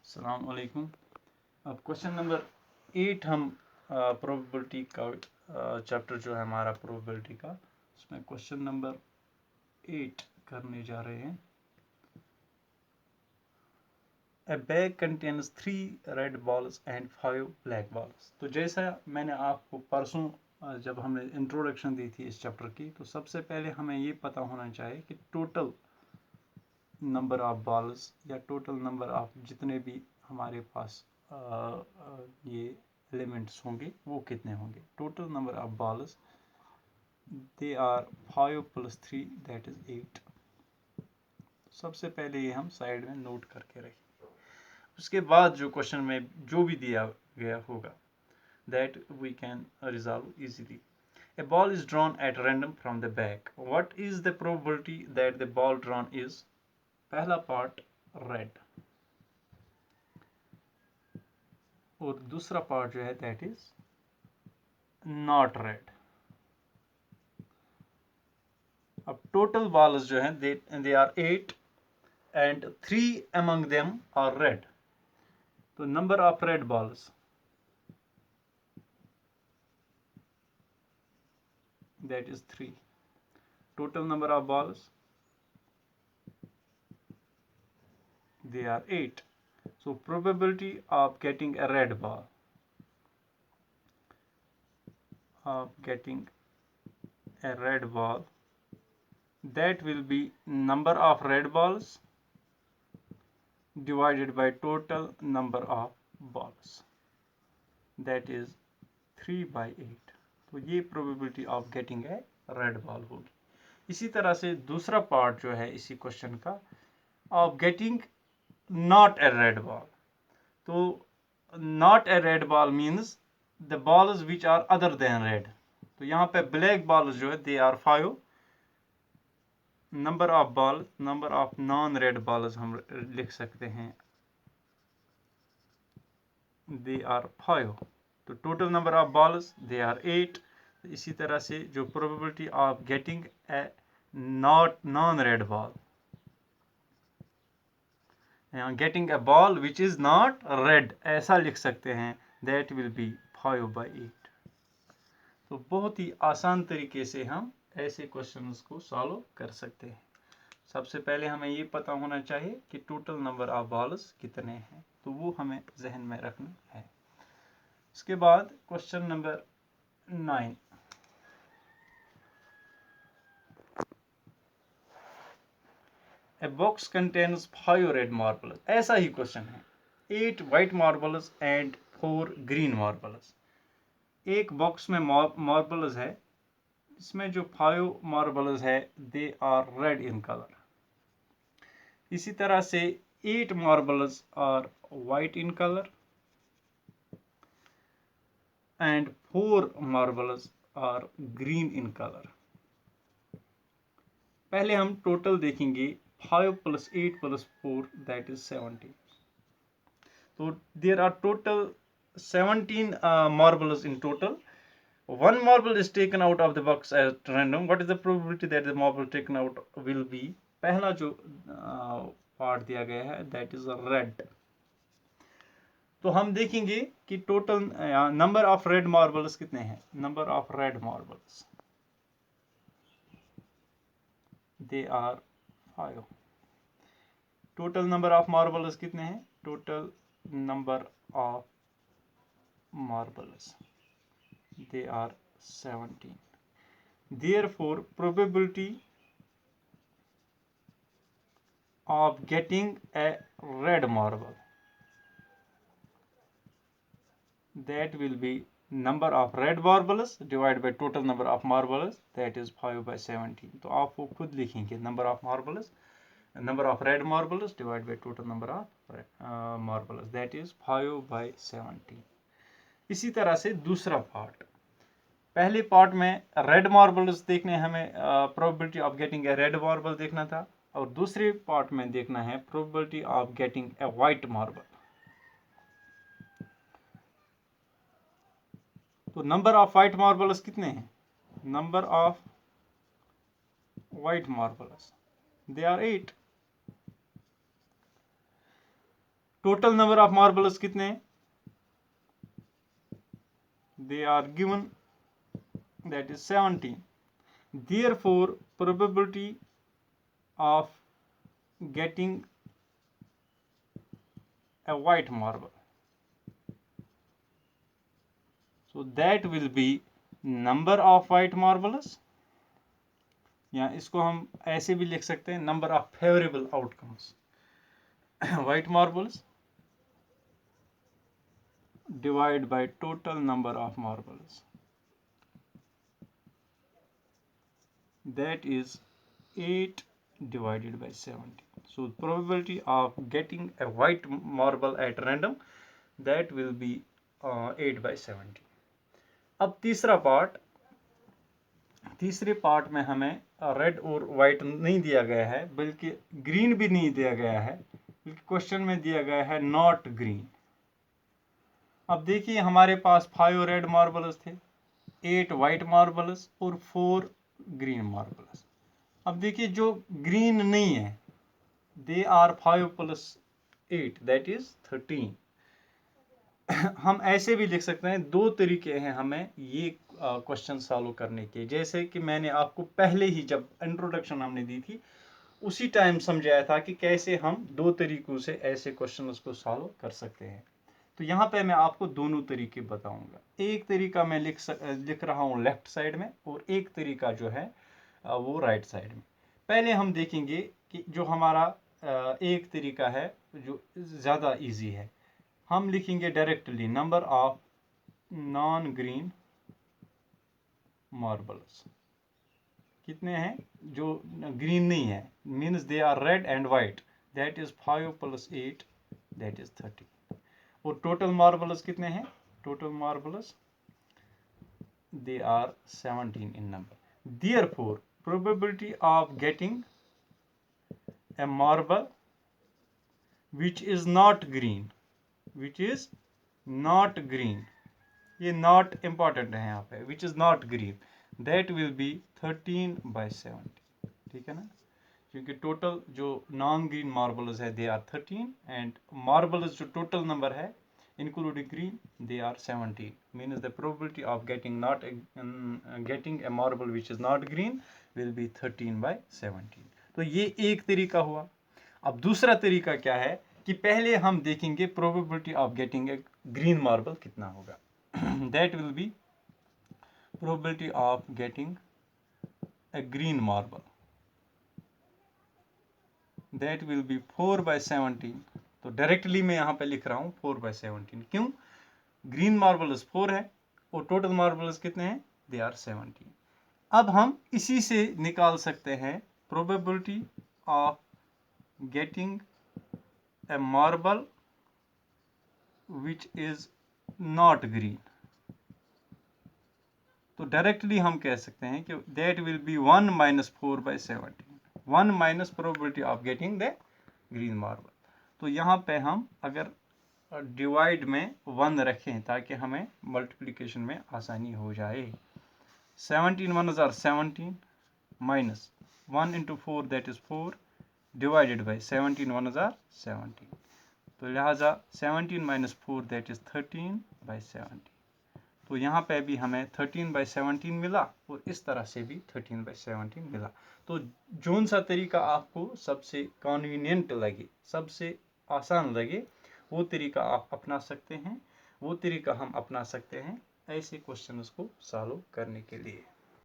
अस्सलाम वालेकुम। अब क्वेश्चन नंबर 8 हम प्रोबेबिलिटी का चैप्टर जो है हमारा प्रोबेबिलिटी का, उसमें क्वेश्चन नंबर 8 करने जा रहे हैं। ए bag contains 3 red balls and 5 black balls. तो जैसा मैंने आपको परसों जब हमने इंट्रोडक्शन दी थी इस चैप्टर की, तो सबसे पहले हमें ये पता होना चाहिए कि टोटल नंबर ऑफ बॉल्स या टोटल नंबर ऑफ जितने भी हमारे पास ये एलिमेंट्स होंगे वो कितने होंगे। Total number of balls they are 5 + 3 that is 8। सबसे पहले ये हम साइड में नोट करके रखें। उसके बाद जो क्वेश्चन में जो भी दिया गया होगा that we can resolve easily. A ball is drawn at random from the bag. What is the probability that the ball drawn is? पहला पार्ट रेड और दूसरा पार्ट जो है दैट इज नॉट रेड। अब टोटल बॉल्स जो हैं they are 8 and 3 among them are red. तो number of red balls that is 3। Total number of balls they are 8. So probability of getting a red ball, that will be number of red balls divided by total number of balls, that is 3/8। तो ये probability of getting a red ball होगी। इसी तरह से दूसरा part जो है इसी क्वेश्चन का of getting not a red ball। तो not a red ball means the balls which are other than red। तो यहाँ पे ब्लैक बॉल्स जो है they are 5। Number of non red balls हम लिख सकते हैं दे आर 5। तो total number of balls they are 8। इसी तरह से जो probability of getting a non red ball, getting a ball which is not red ऐसा लिख सकते हैं दैट विल बी 5/8। तो बहुत ही आसान तरीके से हम ऐसे क्वेश्चंस को सॉल्व कर सकते हैं। सबसे पहले हमें ये पता होना चाहिए कि टोटल नंबर ऑफ बॉल्स कितने हैं, तो वो हमें जहन में रखना है। इसके बाद question number 9। A box contains 5 red marbles. ऐसा ही क्वेश्चन है। 8 white marbles and 4 green marbles. एक बॉक्स में मार्बल्स है, इसमें जो 5 मार्बल्स है they are red in colour. इसी तरह से 8 marbles are white in color and 4 marbles are green in color। पहले हम टोटल देखेंगे 5 + 8 + 4 that is 17। तो there are total 17 marbles in total। One marble is taken out of the box at random. What is the probability that the marble taken out will be? पहला जो part दिया गया है that is red. तो हम देखेंगे कि total number of red marbles कितने हैं। Number of red marbles they are 5। Total number of marbles कितने हैं। Total number of marbles they are 17। Therefore probability of getting a red marble, that will be number of red marbles divided by total number of marbles, that is 5/17। तो आप वो खुद लिखेंगे number of marbles, number of red marbles divide by total number of marbles, that is 5/17। इसी तरह से दूसरा part, पहले पार्ट में रेड मार्बल्स देखने हमें probability of getting a red marble देखना था, और दूसरे पार्ट में देखना है probability of getting a white marble. तो नंबर ऑफ व्हाइट मार्बल्स कितने हैं। Number of white marbles they are 8। Total number of marbles कितने हैं? They are given, that is 17. Therefore probability of getting a white marble, so that will be number of white marbles, या इसको हम ऐसे भी लिख सकते हैं number of favourable outcomes. white marbles divided by total number of marbles, that is 8 divided by 17. So probability of getting a white marble at random, that will be 8 by 17. अब तीसरे पार्ट में हमें रेड और white नहीं दिया गया है, बल्कि ग्रीन भी नहीं दिया गया है, बल्कि क्वेश्चन में दिया गया है नॉट ग्रीन. अब देखिए हमारे पास 5 रेड मार्बल्स थे, 8 वाइट मार्बल्स और 4 ग्रीन मार्बल्स. अब देखिए जो ग्रीन नहीं है, दे आर 5 + 8 दैट इज 13. हम ऐसे भी लिख सकते हैं, दो तरीके हैं हमें ये क्वेश्चन सॉल्व करने के. जैसे कि मैंने आपको पहले ही जब इंट्रोडक्शन हमने दी थी उसी टाइम समझाया था कि कैसे हम दो तरीकों से ऐसे क्वेश्चंस को सॉल्व कर सकते हैं. तो यहाँ पे मैं आपको दोनों तरीके बताऊंगा. एक तरीका मैं लिख रहा हूँ लेफ्ट साइड में, और एक तरीका जो है वो राइट साइड में. पहले हम देखेंगे कि जो हमारा एक तरीका है जो ज़्यादा इजी है. हम लिखेंगे directly number of non green marbles. कितने हैं जो ग्रीन नहीं है, means they are red and white, that is 5 + 8 that is 30. और टोटल मार्बल्स कितने हैं? Total marbles they are 17 in number. Therefore probability of getting a marble which is not green, ये not important है यहाँ पे, विच is not green, that will be 13 by 70. ठीक है ना, क्योंकि टोटल जो नॉन ग्रीन मार्बल्स है दे आर 13 एंड मार्बल्स जो टोटल नंबर है including green they are 17. Means the probability of getting a marble which is not green will be 13 by 17. तो ये एक तरीका हुआ. अब दूसरा तरीका क्या है कि पहले हम देखेंगे probability of getting A green marble कितना होगा. That will B probability of getting A green marble, that will B 4 by 17. तो डायरेक्टली मैं यहाँ पे लिख रहा हूँ 4 by 17. क्यों? ग्रीन मार्बल्स 4 है और टोटल मार्बल्स कितने हैं? They are 17. अब हम इसी से निकाल सकते हैं probability of getting a marble which is not green. तो डायरेक्टली हम कह सकते हैं कि that will be 1 - 4 by 17. 1 minus probability of getting the green marble. तो यहाँ पे हम अगर डिवाइड में 1 रखें ताकि हमें मल्टीप्लिकेशन में आसानी हो जाए. 17 1s are 17 minus 1 × 4 that is 4 divided by 17 1s are 17. तो लिहाजा 17 - 4 दैट इज 13 by 17. तो यहाँ पे भी हमें 13 by 17 मिला और इस तरह से भी 13 by 17 मिला. तो जोन सा तरीका आपको सबसे कन्वीनियंट लगे, सबसे आसान लगे, वो तरीका आप अपना सकते हैं, वो तरीका हम अपना सकते हैं ऐसे क्वेश्चंस को सॉल्व करने के लिए.